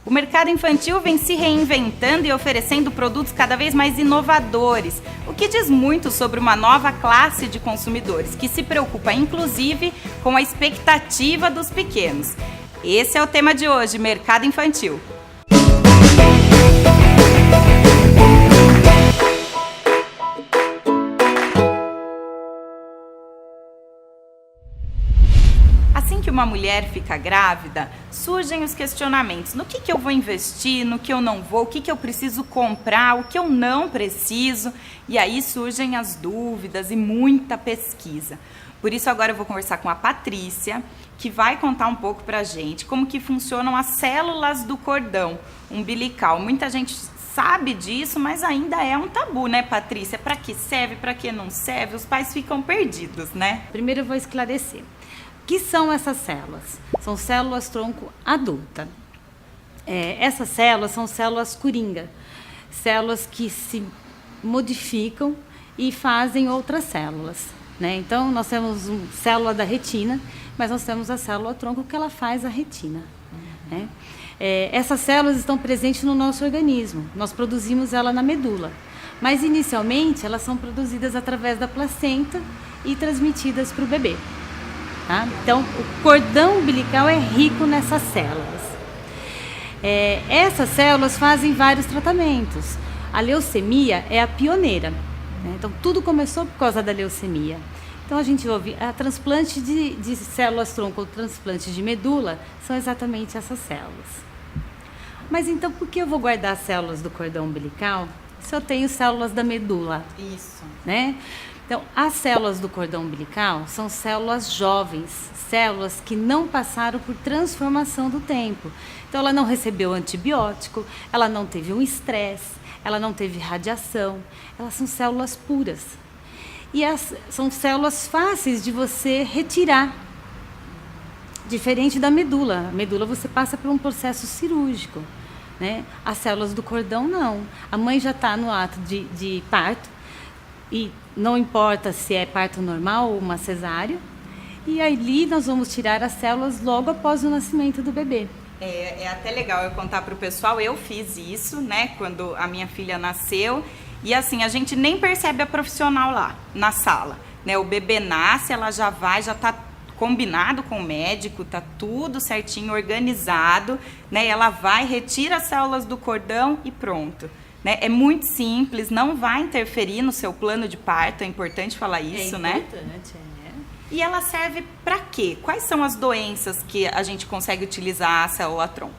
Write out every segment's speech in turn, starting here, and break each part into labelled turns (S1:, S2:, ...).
S1: O mercado infantil vem se reinventando e oferecendo produtos cada vez mais inovadores, o que diz muito sobre uma nova classe de consumidores, que se preocupa inclusive com a expectativa dos pequenos. Esse é o tema de hoje, mercado infantil. Assim que uma mulher fica grávida, surgem os questionamentos. No que eu vou investir, no que eu não vou, o que eu preciso comprar, o que eu não preciso. E aí surgem as dúvidas e muita pesquisa. Por isso agora eu vou conversar com a Patrícia, que vai contar um pouco pra gente como que funcionam as células do cordão umbilical. Muita gente sabe disso, mas ainda é um tabu, né, Patrícia? Para que serve, para que não serve? Os pais ficam perdidos, né?
S2: Primeiro eu vou esclarecer. O que são essas células? São células tronco adulta. Essas células são células coringa, células que se modificam e fazem outras células, né? Então, nós temos uma célula da retina, mas nós temos a célula tronco que ela faz a retina, né? Essas células estão presentes no nosso organismo, nós produzimos ela na medula, mas inicialmente elas são produzidas através da placenta e transmitidas para o bebê. Tá? Então, o cordão umbilical é rico nessas células. Essas células fazem vários tratamentos. A leucemia é a pioneira, né? Então, tudo começou por causa da leucemia. Então, a gente ouve a transplante de células tronco ou transplante de medula são exatamente essas células. Mas então, por que eu vou guardar células do cordão umbilical se eu tenho células da medula?
S1: Isso.
S2: Né? Então, as células do cordão umbilical são células jovens, células que não passaram por transformação do tempo. Então, ela não recebeu antibiótico, ela não teve um estresse, ela não teve radiação, elas são células puras. E são células fáceis de você retirar, diferente da medula. A medula você passa por um processo cirúrgico, né? As células do cordão não. A mãe já está no ato de parto, e não importa se é parto normal ou uma cesárea, e ali nós vamos tirar as células logo após o nascimento do bebê.
S1: É até legal eu contar para o pessoal, eu fiz isso, né, quando a minha filha nasceu, e assim, a gente nem percebe a profissional lá, na sala, né, o bebê nasce, ela já tá combinado com o médico, tá tudo certinho, organizado, né, ela vai, retira as células do cordão e pronto. Né? É muito simples, não vai interferir no seu plano de parto, é importante falar isso, né?
S2: É importante,
S1: E ela serve para quê? Quais são as doenças que a gente consegue utilizar a célula tronco?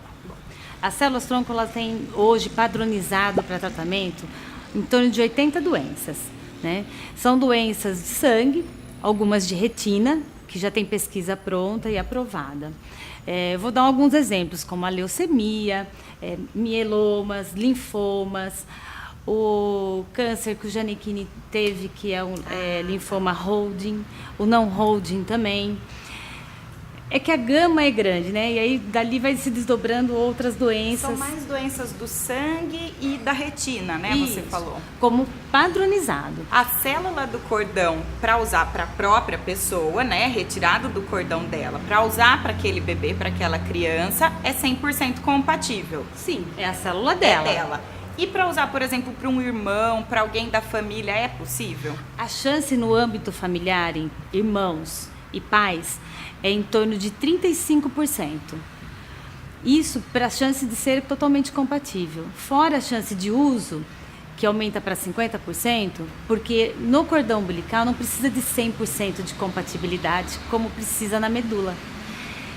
S2: As células tronco, elas têm hoje padronizado para tratamento em torno de 80 doenças, né? São doenças de sangue, algumas de retina, que já tem pesquisa pronta e aprovada. Vou dar alguns exemplos, como a leucemia, mielomas, linfomas, o câncer que o Janequine teve, que é linfoma Hodgkin, o não Hodgkin também. É que a gama é grande, né? E aí dali vai se desdobrando outras doenças.
S1: São mais doenças do sangue e da retina, né?
S2: Isso,
S1: você falou.
S2: como padronizado.
S1: A célula do cordão, para usar para a própria pessoa, né? Retirado do cordão dela, para usar para aquele bebê, para aquela criança, é 100% compatível.
S2: Sim, é a célula dela.
S1: É dela. E para usar, por exemplo, para um irmão, para alguém da família, é possível?
S2: A chance no âmbito familiar, em irmãos e pais, é em torno de 35%. Isso para a chance de ser totalmente compatível. Fora a chance de uso, que aumenta para 50%, porque no cordão umbilical não precisa de 100% de compatibilidade, como precisa na medula.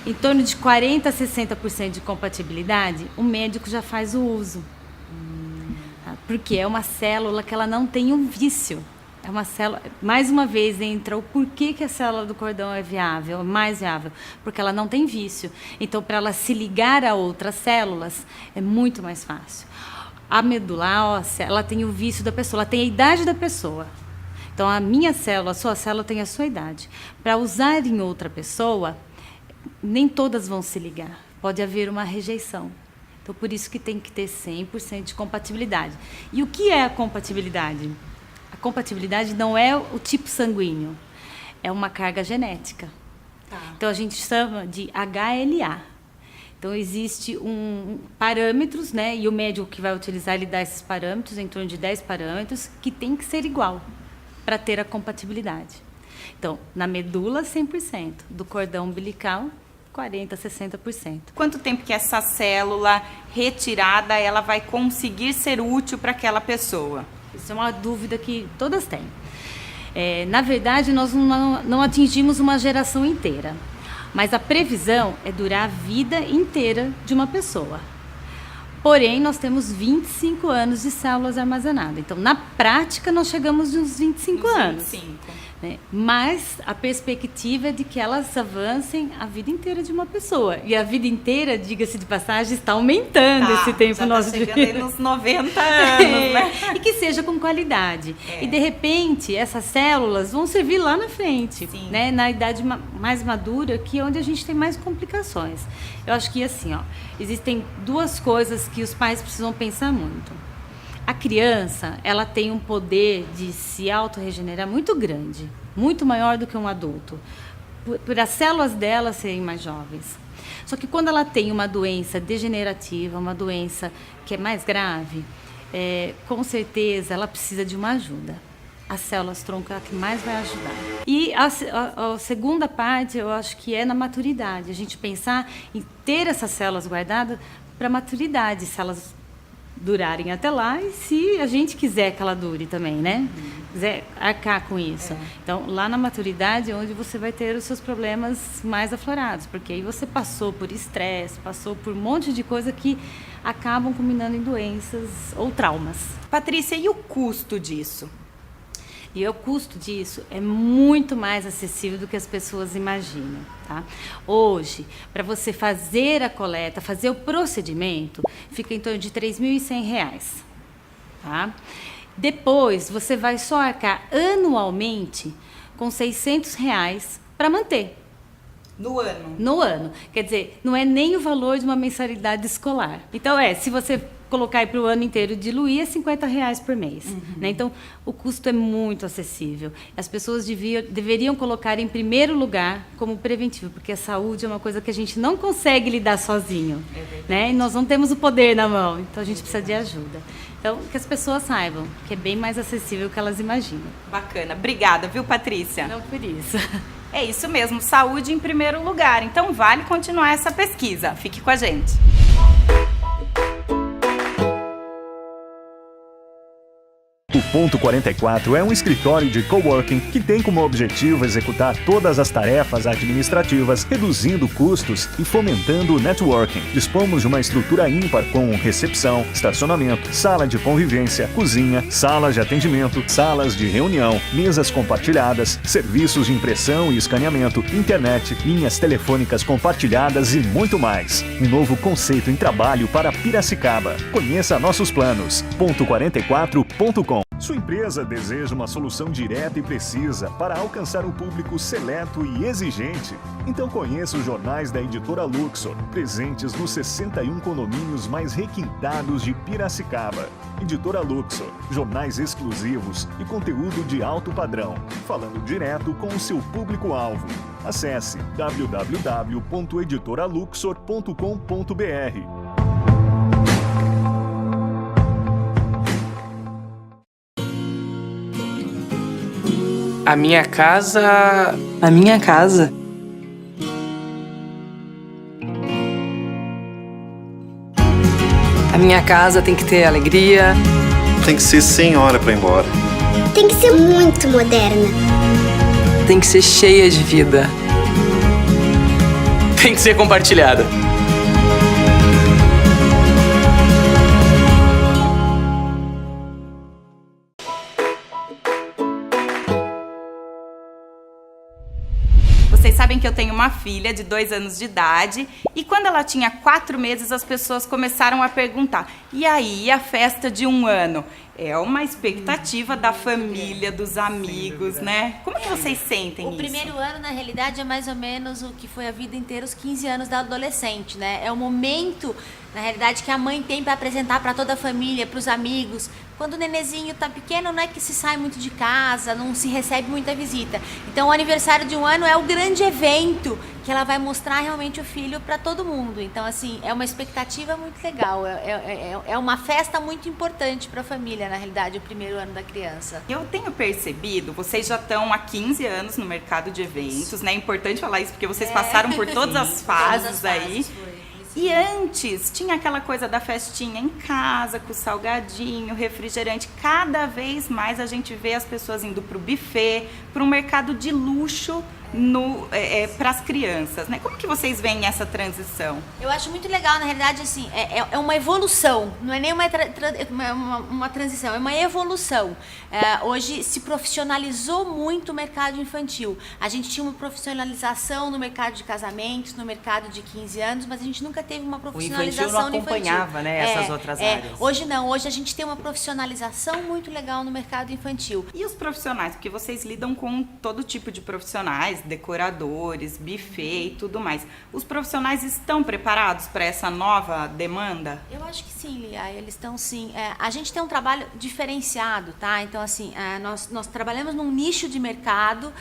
S2: Em torno de 40% a 60% de compatibilidade, o médico já faz o uso. Porque é uma célula que ela não tem um vício. É uma célula, mais uma vez entra o porquê que a célula do cordão é viável, mais viável, porque ela não tem vício. Então, para ela se ligar a outras células, é muito mais fácil. A medula óssea, ela tem o vício da pessoa, ela tem a idade da pessoa. Então, a minha célula, a sua célula tem a sua idade. Para usar em outra pessoa, nem todas vão se ligar. Pode haver uma rejeição. Então, por isso que tem que ter 100% de compatibilidade. E o que é a compatibilidade? A compatibilidade não é o tipo sanguíneo, é uma carga genética. Tá. Então, a gente chama de HLA. Então, existe parâmetros, né? E o médico que vai utilizar, ele dá esses parâmetros, em torno de 10 parâmetros, que tem que ser igual para ter a compatibilidade. Então, na medula, 100%. Do cordão umbilical, 40%, 60%.
S1: Quanto tempo que essa célula retirada, ela vai conseguir ser útil para aquela pessoa?
S2: Isso é uma dúvida que todas têm. Na verdade, nós não atingimos uma geração inteira, mas a previsão é durar a vida inteira de uma pessoa. Porém, nós temos 25 anos de células armazenadas. Então, na prática, nós chegamos nos 25 anos.
S1: 25.
S2: Né? Mas a perspectiva é de que elas avancem a vida inteira de uma pessoa. E a vida inteira, diga-se de passagem, está aumentando esse tempo
S1: já
S2: nosso
S1: tá
S2: de
S1: chegando
S2: vida.
S1: aí nos 90 anos, né?
S2: E que seja com qualidade. E, de repente, essas células vão servir lá na frente, né? Na idade mais madura, que é onde a gente tem mais complicações. Eu acho que, assim, existem duas coisas que os pais precisam pensar muito. A criança, ela tem um poder de se autorregenerar muito grande, muito maior do que um adulto, por as células dela serem mais jovens. Só que quando ela tem uma doença degenerativa, uma doença que é mais grave, com certeza ela precisa de uma ajuda. As células tronco é a que mais vai ajudar. E a segunda parte, eu acho que é na maturidade. A gente pensar em ter essas células guardadas para a maturidade, se elas durarem até lá, e se a gente quiser que ela dure também, né? Quiser arcar com isso. Então, lá na maturidade é onde você vai ter os seus problemas mais aflorados, porque aí você passou por estresse, passou por um monte de coisa que acabam culminando em doenças ou traumas.
S1: Patrícia, e o custo disso?
S2: E o custo disso é muito mais acessível do que as pessoas imaginam, tá? Hoje, para você fazer a coleta, fazer o procedimento, fica em torno de R$ 3.100, tá? Depois, você vai só arcar anualmente com R$ 600 para manter.
S1: No ano?
S2: No ano. Quer dizer, não é nem o valor de uma mensalidade escolar. Então, se você colocar aí para o ano inteiro diluir, é R$ 50 por mês. Né? Então, o custo é muito acessível. As pessoas deveriam colocar em primeiro lugar como preventivo, porque a saúde é uma coisa que a gente não consegue lidar sozinho. Né? E nós não temos o poder na mão, então a gente precisa de ajuda. Então, que as pessoas saibam que é bem mais acessível do que elas imaginam.
S1: Bacana. Obrigada, viu, Patrícia?
S2: Não por isso.
S1: É isso mesmo, saúde em primeiro lugar. Então, vale continuar essa pesquisa. Fique com a gente.
S3: O Ponto 44 é um escritório de coworking que tem como objetivo executar todas as tarefas administrativas, reduzindo custos e fomentando o networking. Dispomos de uma estrutura ímpar com recepção, estacionamento, sala de convivência, cozinha, salas de atendimento, salas de reunião, mesas compartilhadas, serviços de impressão e escaneamento, internet, linhas telefônicas compartilhadas e muito mais. Um novo conceito em trabalho para Piracicaba. Conheça nossos planos. Ponto44.com. Sua empresa deseja uma solução direta e precisa para alcançar um público seleto e exigente? Então conheça os jornais da Editora Luxor, presentes nos 61 condomínios mais requintados de Piracicaba. Editora Luxor, jornais exclusivos e conteúdo de alto padrão, falando direto com o seu público-alvo. Acesse www.editoraluxor.com.br.
S4: A minha casa...
S5: A minha casa? A minha casa tem que ter alegria.
S6: Tem que ser sem hora pra ir embora.
S7: Tem que ser muito moderna.
S5: Tem que ser cheia de vida.
S4: Tem que ser compartilhada.
S1: Vocês sabem que eu tenho uma filha de 2 anos de idade e quando ela tinha 4 meses as pessoas começaram a perguntar: e aí, a festa de 1 ano? É uma expectativa da família, dos amigos, né? Como que vocês sentem isso?
S8: O primeiro ano, na realidade, é mais ou menos o que foi a vida inteira, os 15 anos da adolescente, né? É o momento Na realidade, que a mãe tem para apresentar para toda a família, para os amigos. Quando o nenezinho tá pequeno, não é que se sai muito de casa, não se recebe muita visita. Então, o aniversário de 1 ano é o grande evento que ela vai mostrar realmente o filho para todo mundo. Então, assim, é uma expectativa muito legal. É uma festa muito importante para a família, na realidade, o primeiro ano da criança.
S1: Eu tenho percebido, vocês já estão há 15 anos no mercado de eventos, né? É importante falar isso porque vocês passaram por todas as fases aí. E antes tinha aquela coisa da festinha em casa, com salgadinho, refrigerante. Cada vez mais a gente vê as pessoas indo para o buffet, para um mercado de luxo para as crianças, né? Como que vocês veem essa transição?
S8: Eu acho muito legal, na realidade, assim, é uma evolução, não é nem uma transição, é uma evolução. Hoje se profissionalizou muito o mercado infantil. A gente tinha uma profissionalização no mercado de casamentos, no mercado de 15 anos, mas a gente nunca teve uma profissionalização no infantil.
S9: O infantil não acompanhava, né, essas outras áreas.
S8: Hoje não, hoje a gente tem uma profissionalização muito legal no mercado infantil.
S1: E os profissionais? Porque vocês lidam com todo tipo de profissionais, decoradores, buffet e tudo mais. Os profissionais estão preparados para essa nova demanda?
S8: Eu acho que sim, Lia, eles estão sim. A gente tem um trabalho diferenciado, tá? Então, assim, nós trabalhamos num nicho de mercado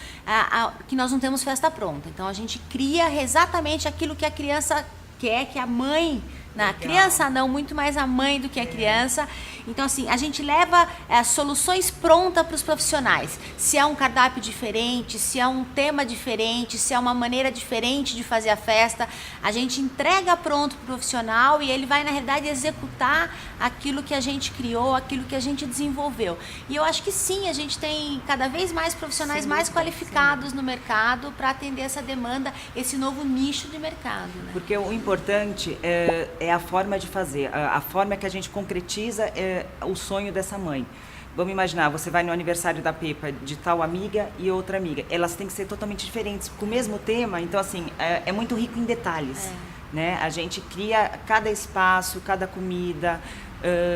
S8: que nós não temos festa pronta. Então, a gente cria exatamente aquilo que a criança quer, que a mãe... Na criança não, muito mais a mãe do que a criança. Então, assim, a gente leva soluções prontas para os profissionais. Se é um cardápio diferente, se é um tema diferente, se é uma maneira diferente de fazer a festa, a gente entrega pronto para o profissional e ele vai, na realidade, executar aquilo que a gente criou, aquilo que a gente desenvolveu. E eu acho que sim, a gente tem cada vez mais profissionais mais qualificados no mercado para atender essa demanda, esse novo nicho de mercado, né?
S9: Porque o importante é a forma de fazer, a forma que a gente concretiza o sonho dessa mãe. Vamos imaginar, você vai no aniversário da Pepa de tal amiga e outra amiga. Elas têm que ser totalmente diferentes, com o mesmo tema, então assim, é muito rico em detalhes. Né? A gente cria cada espaço, cada comida,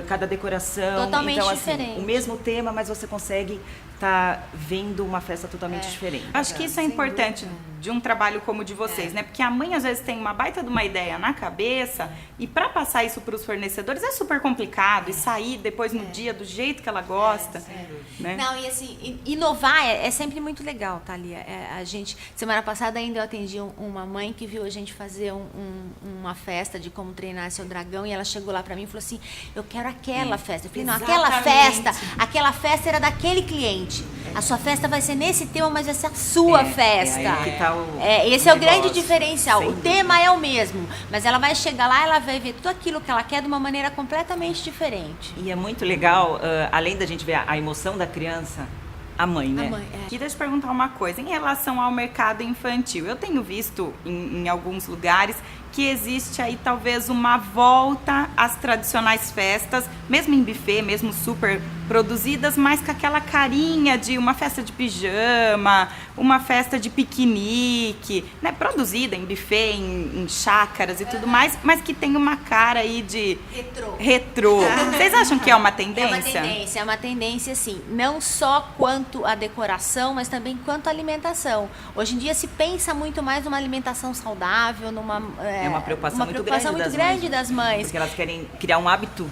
S9: cada decoração.
S8: Totalmente
S9: então, assim,
S8: diferente.
S9: O mesmo tema, mas você consegue estar vendo uma festa totalmente diferente.
S1: Acho que isso é importante de um trabalho como o de vocês, né? Porque a mãe às vezes tem uma baita de uma ideia na cabeça e para passar isso para os fornecedores é super complicado e sair depois no dia do jeito que ela gosta, né?
S8: Não, e assim, inovar é sempre muito legal, tá, Lia? A gente, semana passada ainda eu atendi uma mãe que viu a gente fazer uma festa de como treinar seu dragão e ela chegou lá para mim e falou assim, eu quero aquela festa. Eu falei, não, aquela festa era daquele cliente. A sua festa vai ser nesse tema, mas vai ser a sua festa.
S9: Aí que tá
S8: esse é o grande diferencial. O tema é o mesmo, mas ela vai chegar lá, ela vai ver tudo aquilo que ela quer de uma maneira completamente diferente.
S9: E é muito legal, além da gente ver a emoção da criança, a mãe, né?
S1: Queria te perguntar uma coisa, em relação ao mercado infantil. Eu tenho visto em alguns lugares que existe aí talvez uma volta às tradicionais festas, mesmo em buffet, mesmo super produzidas, mas com aquela carinha de uma festa de pijama, uma festa de piquenique, né? Produzida em buffet, em chácaras e tudo mais, mas que tem uma cara aí de retrô. Vocês acham que é uma tendência?
S8: É uma tendência sim, não só quanto a decoração, mas também quanto a alimentação. Hoje em dia se pensa muito mais numa alimentação saudável,
S9: é uma preocupação muito
S8: grande das mães.
S9: Porque elas querem criar um hábito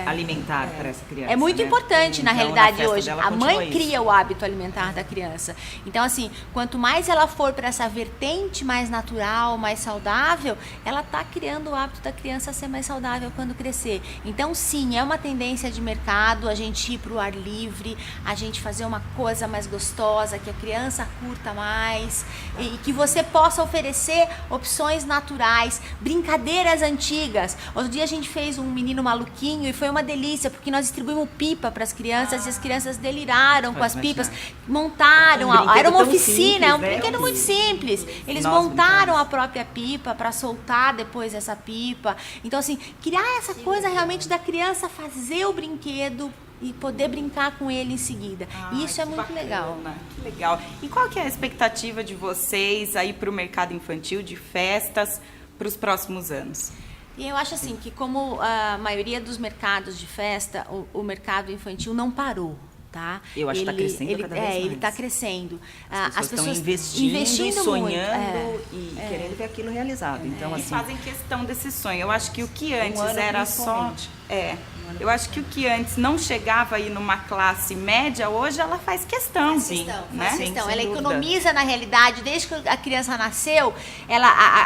S9: alimentar para essa criança.
S8: É muito importante, na realidade, hoje. A mãe cria
S9: isso.
S8: o hábito alimentar da criança. Então, assim, quanto mais ela for para essa vertente mais natural, mais saudável, ela está criando o hábito da criança a ser mais saudável quando crescer. Então, sim, é uma tendência de mercado a gente ir para o ar livre, a gente fazer uma coisa mais gostosa, que a criança curta mais e que você possa oferecer opções naturais, brincadeiras antigas. Outro dia a gente fez um menino maluquinho e foi uma delícia, porque nós distribuímos pipa para as crianças e as crianças deliraram com as pipas, montaram, era uma oficina,
S9: simples,
S8: um brinquedo muito simples. Eles montaram a própria pipa para soltar depois essa pipa. Então, assim, criar essa coisa realmente da criança fazer o brinquedo e poder brincar com ele em seguida. Isso é muito
S1: bacana,
S8: legal.
S1: Que legal. E qual que é a expectativa de vocês aí para o mercado infantil, de festas, para os próximos anos?
S8: E eu acho assim, que como a maioria dos mercados de festa, o mercado infantil não parou. tá?
S9: Eu acho que está crescendo cada vez mais.
S8: Ele está crescendo.
S9: As pessoas estão investindo sonhando e querendo ver aquilo realizado. Então, assim,
S1: e fazem questão desse sonho. Eu acho que o que antes era só... Eu acho que o que antes não chegava aí numa classe média, hoje ela faz questão.
S8: Faz questão. Ela economiza, na realidade, desde que a criança nasceu,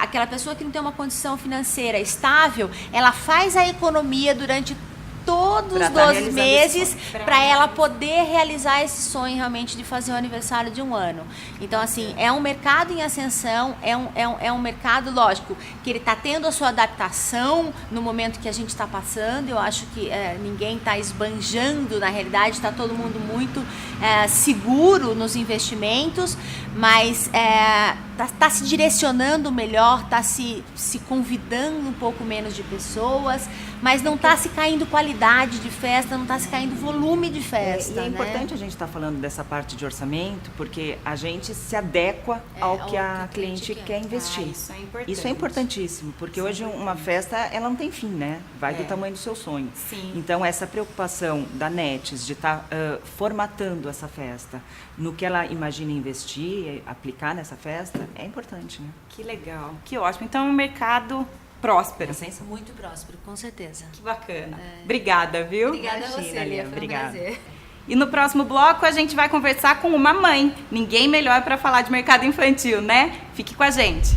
S8: aquela pessoa que não tem uma condição financeira estável, ela faz a economia durante todos os 12 meses para ela poder realizar esse sonho realmente de fazer o aniversário de um ano. Então, assim, é um mercado em ascensão, é um mercado, lógico, que ele está tendo a sua adaptação no momento que a gente está passando. Eu acho que ninguém está esbanjando, na realidade, está todo mundo muito seguro nos investimentos, mas está se direcionando melhor, está se convidando um pouco menos de pessoas, mas não está se caindo qualidade de festa, não está se caindo volume de festa.
S9: E é importante a gente estar falando dessa parte de orçamento, porque a gente se adequa ao que a cliente quer investir. Isso é importantíssimo, porque hoje uma festa, ela não tem fim, né? Vai do tamanho do seu sonho.
S1: Sim.
S9: Então, essa preocupação da NETS de estar formatando essa festa no que ela imagina investir, aplicar nessa festa, é importante, né?
S1: Que legal, que ótimo. Então, é um mercado próspero.
S8: Muito próspero, com certeza.
S1: Que bacana. Obrigada, viu?
S8: Obrigada a você, Lia. Foi um prazer.
S1: E no próximo bloco a gente vai conversar com uma mãe. Ninguém melhor para falar de mercado infantil, né? Fique com a gente.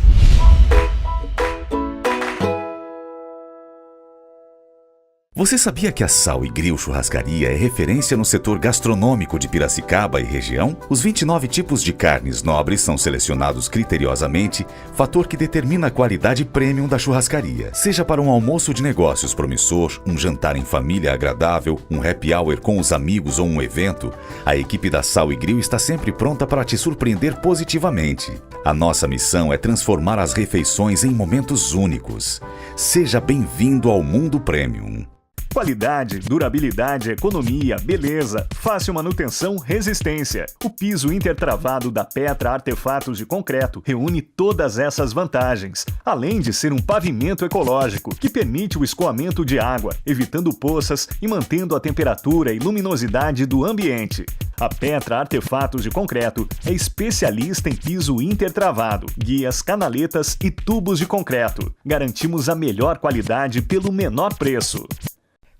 S10: Você sabia que a Sal e Grill Churrascaria é referência no setor gastronômico de Piracicaba e região? Os 29 tipos de carnes nobres são selecionados criteriosamente, fator que determina a qualidade premium da churrascaria. Seja para um almoço de negócios promissor, um jantar em família agradável, um happy hour com os amigos ou um evento, a equipe da Sal e Grill está sempre pronta para te surpreender positivamente. A nossa missão é transformar as refeições em momentos únicos. Seja bem-vindo ao mundo premium.
S3: Qualidade, durabilidade, economia, beleza, fácil manutenção, resistência. O piso intertravado da Petra Artefatos de Concreto reúne todas essas vantagens, além de ser um pavimento ecológico que permite o escoamento de água, evitando poças e mantendo a temperatura e luminosidade do ambiente. A Petra Artefatos de Concreto é especialista em piso intertravado, guias, canaletas e tubos de concreto. Garantimos a melhor qualidade pelo menor preço.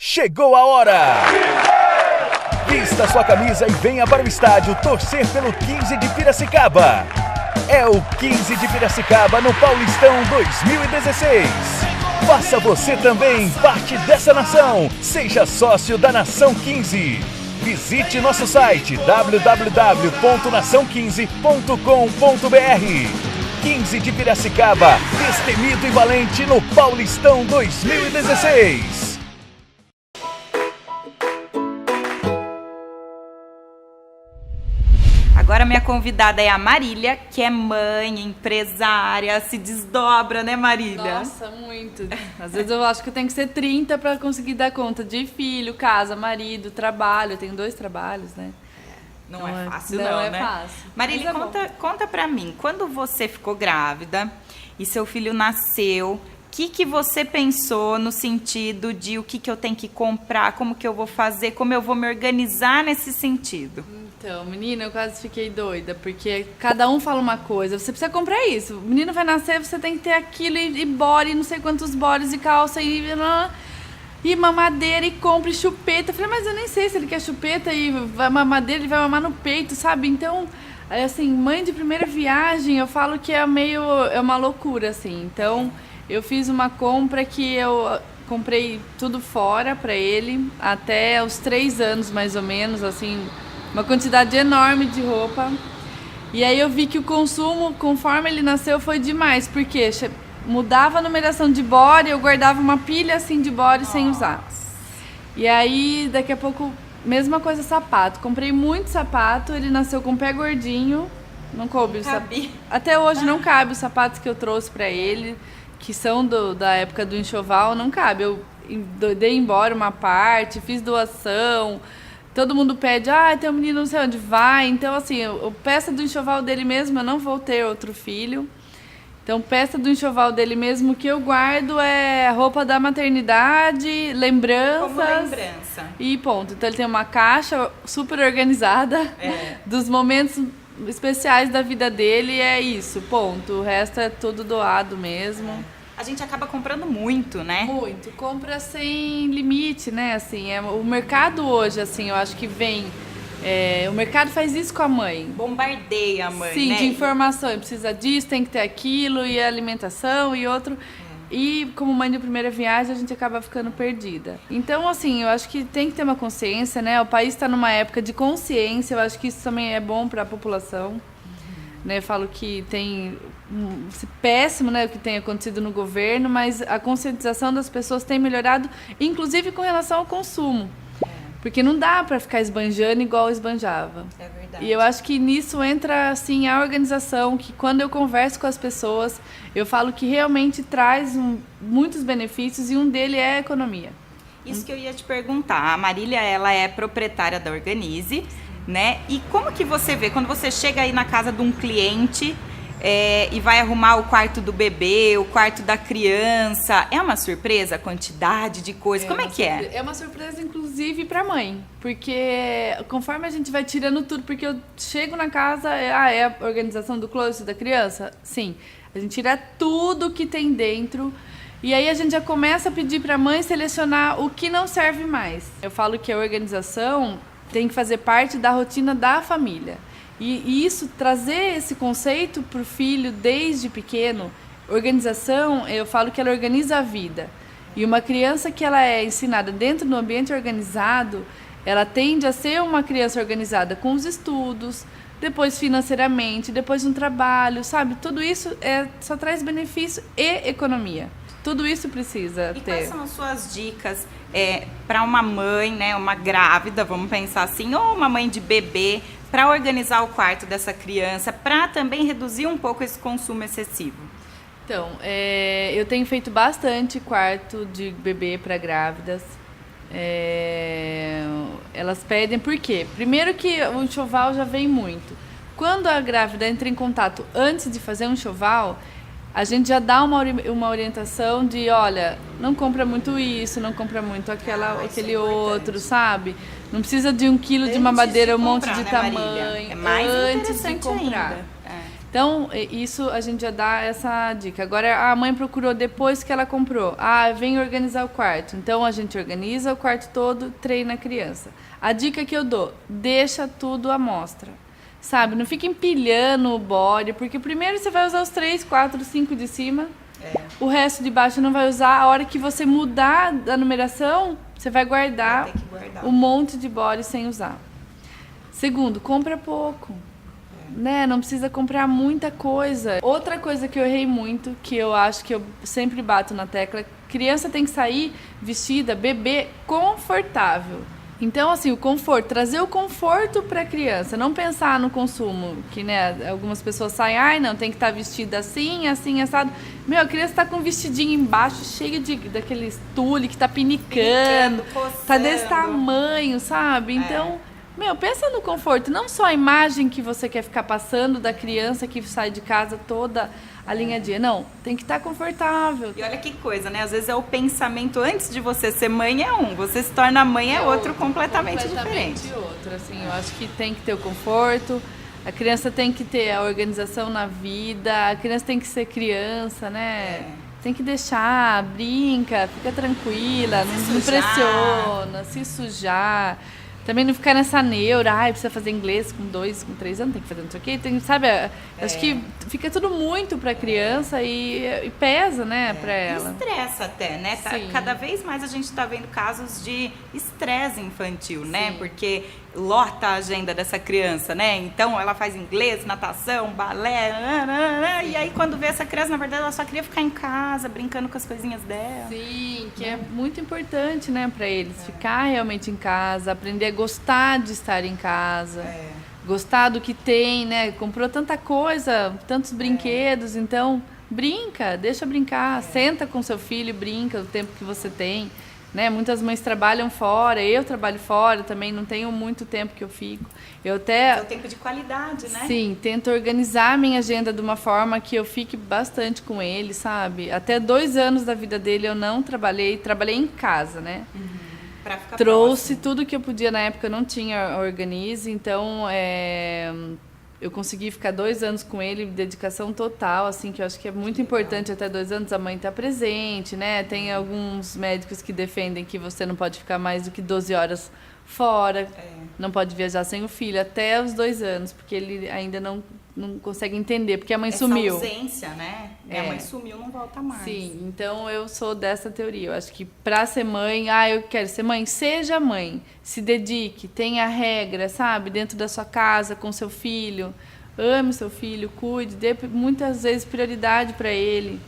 S11: Chegou a hora! Vista sua camisa e venha para o estádio torcer pelo 15 de Piracicaba. É o 15 de Piracicaba no Paulistão 2016. Faça você também parte dessa nação. Seja sócio da Nação 15. Visite nosso site www.nação15.com.br. 15 de Piracicaba, destemido e valente no Paulistão 2016.
S1: Agora minha convidada é a Marília, que é mãe, empresária, se desdobra, né, Marília?
S12: Nossa, muito. Às vezes eu acho que eu tenho que ser 30 para conseguir dar conta de filho, casa, marido, trabalho. Eu tenho 2 trabalhos, né?
S1: Não é fácil, não, né?
S12: Não é fácil.
S1: Marília, conta pra mim, quando você ficou grávida e seu filho nasceu, o que você pensou no sentido de o que eu tenho que comprar, como que eu vou fazer, como eu vou me organizar nesse sentido?
S12: Então, menina, eu quase fiquei doida, porque cada um fala uma coisa. Você precisa comprar isso. O menino vai nascer, você tem que ter aquilo e body, não sei quantos bodies e calça e mamadeira e compra e chupeta. Eu falei, mas eu nem sei se ele quer chupeta e mamadeira, ele vai mamar no peito, sabe? Então, assim, mãe de primeira viagem, eu falo que é uma loucura, assim. Então, eu fiz uma compra que eu comprei tudo fora pra ele, até os 3 anos, mais ou menos, assim, uma quantidade enorme de roupa. E aí eu vi que o consumo, conforme ele nasceu, foi demais, porque mudava a numeração de body, eu guardava uma pilha assim de body sem usar. E aí, daqui a pouco, mesma coisa, sapato. Comprei muito sapato, ele nasceu com o pé gordinho, não coube o sapato. Até hoje não cabe os sapatos que eu trouxe pra ele, que são da época do enxoval, não cabe. Eu dei embora uma parte, fiz doação. Todo mundo pede, tem um menino não sei onde vai. Então, assim, peça do enxoval dele mesmo, eu não vou ter outro filho. Então, peça do enxoval dele mesmo que eu guardo é roupa da maternidade, lembranças.
S1: Como lembrança.
S12: E ponto. Então, ele tem uma caixa super organizada dos momentos especiais da vida dele, é isso, ponto. O resto é tudo doado mesmo.
S1: A gente acaba comprando muito, né?
S12: Muito. Compra sem limite, né? Assim, o mercado hoje, assim, eu acho que vem... o mercado faz isso com a mãe.
S1: Bombardeia a mãe,
S12: Sim,
S1: né?
S12: de informação. Precisa disso, tem que ter aquilo, e alimentação, e outro. E como mãe de primeira viagem, a gente acaba ficando perdida. Então, assim, eu acho que tem que ter uma consciência, né? O país está numa época de consciência, eu acho que isso também é bom para a população. Né? Eu falo que tem péssimo, né, o que tem acontecido no governo, mas a conscientização das pessoas tem melhorado, inclusive com relação ao consumo. Porque não dá para ficar esbanjando igual esbanjava.
S1: É verdade.
S12: E eu acho que nisso entra, assim, a organização, que quando eu converso com as pessoas, eu falo que realmente traz muitos benefícios e um deles é a economia.
S1: Isso que eu ia te perguntar. A Marília, ela é proprietária da Organize, né? E como que você vê, quando você chega aí na casa de um cliente e vai arrumar o quarto do bebê, o quarto da criança, é uma surpresa a quantidade de coisas? Como é que é?
S12: É uma surpresa, inclusive, para a mãe, porque conforme a gente vai tirando tudo, porque eu chego na casa, é a organização do closet da criança? Sim, a gente tira tudo que tem dentro. E aí a gente já começa a pedir para a mãe selecionar o que não serve mais. Eu falo que a organização tem que fazer parte da rotina da família. E isso, trazer esse conceito para o filho desde pequeno, organização, eu falo que ela organiza a vida. E uma criança que ela é ensinada dentro do ambiente organizado, ela tende a ser uma criança organizada com os estudos, depois financeiramente, depois no trabalho, sabe? Tudo isso só traz benefício e economia. Tudo isso precisa ter.
S1: Quais são as suas dicas para uma mãe, né, uma grávida, vamos pensar assim, ou uma mãe de bebê, para organizar o quarto dessa criança, para também reduzir um pouco esse consumo excessivo?
S12: Então, eu tenho feito bastante quarto de bebê para grávidas. Elas pedem, por quê? Primeiro que o enxoval já vem muito. Quando a grávida entra em contato antes de fazer um enxoval, a gente já dá uma orientação de, olha, não compra muito isso, não compra muito aquele outro, sabe? Não precisa de 1 quilo de mamadeira, um monte de tamanho.
S1: É mais
S12: antes de comprar. Então, isso a gente já dá essa dica. Agora, a mãe procurou depois que ela comprou. Vem organizar o quarto. Então, a gente organiza o quarto todo, treina a criança. A dica que eu dou, deixa tudo à mostra. Sabe, não fica empilhando o body, porque primeiro você vai usar os 3, 4, 5 de cima, o resto de baixo não vai usar. A hora que você mudar a numeração, você vai guardar um monte de body sem usar. Segundo, compra pouco, né? Não precisa comprar muita coisa. Outra coisa que eu errei muito, que eu acho que eu sempre bato na tecla, criança tem que sair vestida, bebê, confortável. Então, assim, o conforto, trazer o conforto para a criança, não pensar no consumo, que, né, algumas pessoas saem, não, tem que estar vestida assim, assim, assado. Meu, a criança está com um vestidinho embaixo, cheio daquele tule que está pinicando, tá desse tamanho, sabe? Então, pensa no conforto, não só a imagem que você quer ficar passando da criança que sai de casa toda alinhadinha. Não, tem que estar confortável.
S1: E olha que coisa, né? Às vezes é o pensamento antes de você ser mãe você se torna mãe é outro, completamente diferente.
S12: Outro, assim, eu acho que tem que ter o conforto, a criança tem que ter a organização na vida, a criança tem que ser criança, né? Tem que deixar, brinca, fica tranquila, não pressiona, se sujar. Também não ficar nessa neura, precisa fazer inglês com 2, com 3 anos, tem que fazer não sei o quê. Sabe, acho que fica tudo muito pra criança e pesa, né, pra ela.
S1: Estressa até, né? Cada vez mais a gente tá vendo casos de estresse infantil, né? Porque lota a agenda dessa criança, né? Então ela faz inglês, natação, balé, e aí quando vê essa criança, na verdade, ela só queria ficar em casa, brincando com as coisinhas dela.
S12: Sim, que é muito importante, né, pra eles, ficar realmente em casa, aprender a gostar de estar em casa, gostar do que tem, né? Comprou tanta coisa, tantos brinquedos, então brinca, deixa brincar, senta com seu filho e brinca o tempo que você tem. né? Muitas mães trabalham fora, eu trabalho fora também, não tenho muito tempo que eu fico. Eu até...
S1: É o tempo de qualidade, né?
S12: Sim, tento organizar a minha agenda de uma forma que eu fique bastante com ele, sabe? Até 2 anos da vida dele eu não trabalhei em casa, né?
S1: Pra ficar
S12: Trouxe
S1: próximo.
S12: tudo que eu podia, na época eu não tinha Organize, então eu consegui ficar 2 anos com ele, dedicação total, assim, que eu acho que é muito importante. Até 2 anos a mãe estar presente, né? Tem alguns médicos que defendem que você não pode ficar mais do que 12 horas fora, não pode viajar sem o filho, até os 2 anos, porque ele ainda não consegue entender, porque a mãe sumiu.
S1: Essa ausência, né? A mãe sumiu, não volta mais.
S12: Sim, então eu sou dessa teoria. Eu acho que pra ser mãe, eu quero ser mãe, seja mãe, se dedique, tenha regra, sabe? Dentro da sua casa, com seu filho, ame seu filho, cuide, dê muitas vezes prioridade para ele.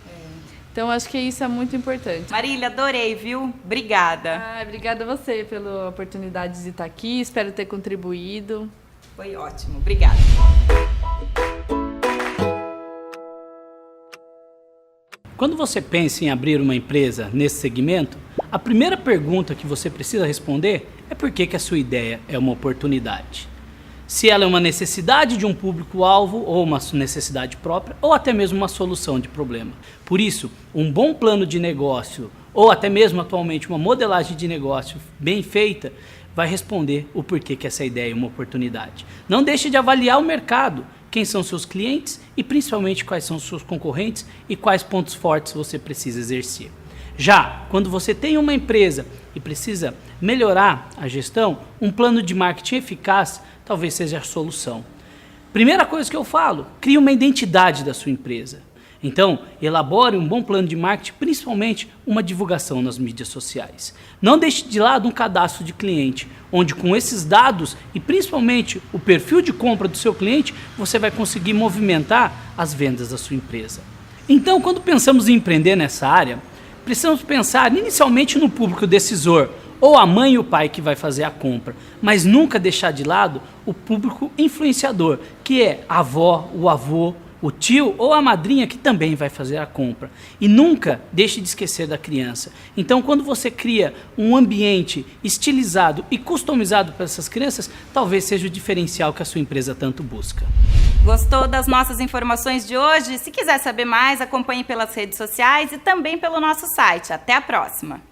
S12: Então, acho que isso é muito importante.
S1: Marília, adorei, viu? Obrigada.
S12: Obrigada a você pela oportunidade de estar aqui. Espero ter contribuído.
S1: Foi ótimo. Obrigada.
S13: Quando você pensa em abrir uma empresa nesse segmento, a primeira pergunta que você precisa responder é por que a sua ideia é uma oportunidade. Se ela é uma necessidade de um público-alvo, ou uma necessidade própria, ou até mesmo uma solução de problema. Por isso, um bom plano de negócio, ou até mesmo atualmente uma modelagem de negócio bem feita, vai responder o porquê que essa ideia é uma oportunidade. Não deixe de avaliar o mercado, quem são seus clientes e principalmente quais são os seus concorrentes e quais pontos fortes você precisa exercer. Já quando você tem uma empresa e precisa melhorar a gestão, um plano de marketing eficaz talvez seja a solução. Primeira coisa que eu falo, crie uma identidade da sua empresa. Então, elabore um bom plano de marketing, principalmente uma divulgação nas mídias sociais. Não deixe de lado um cadastro de cliente, onde com esses dados e principalmente o perfil de compra do seu cliente, você vai conseguir movimentar as vendas da sua empresa. Então, quando pensamos em empreender nessa área, precisamos pensar inicialmente no público decisor, ou a mãe e o pai que vai fazer a compra, mas nunca deixar de lado o público influenciador, que é a avó, o avô, o tio ou a madrinha que também vai fazer a compra. E nunca deixe de esquecer da criança. Então, quando você cria um ambiente estilizado e customizado para essas crianças, talvez seja o diferencial que a sua empresa tanto busca.
S1: Gostou das nossas informações de hoje? Se quiser saber mais, acompanhe pelas redes sociais e também pelo nosso site. Até a próxima!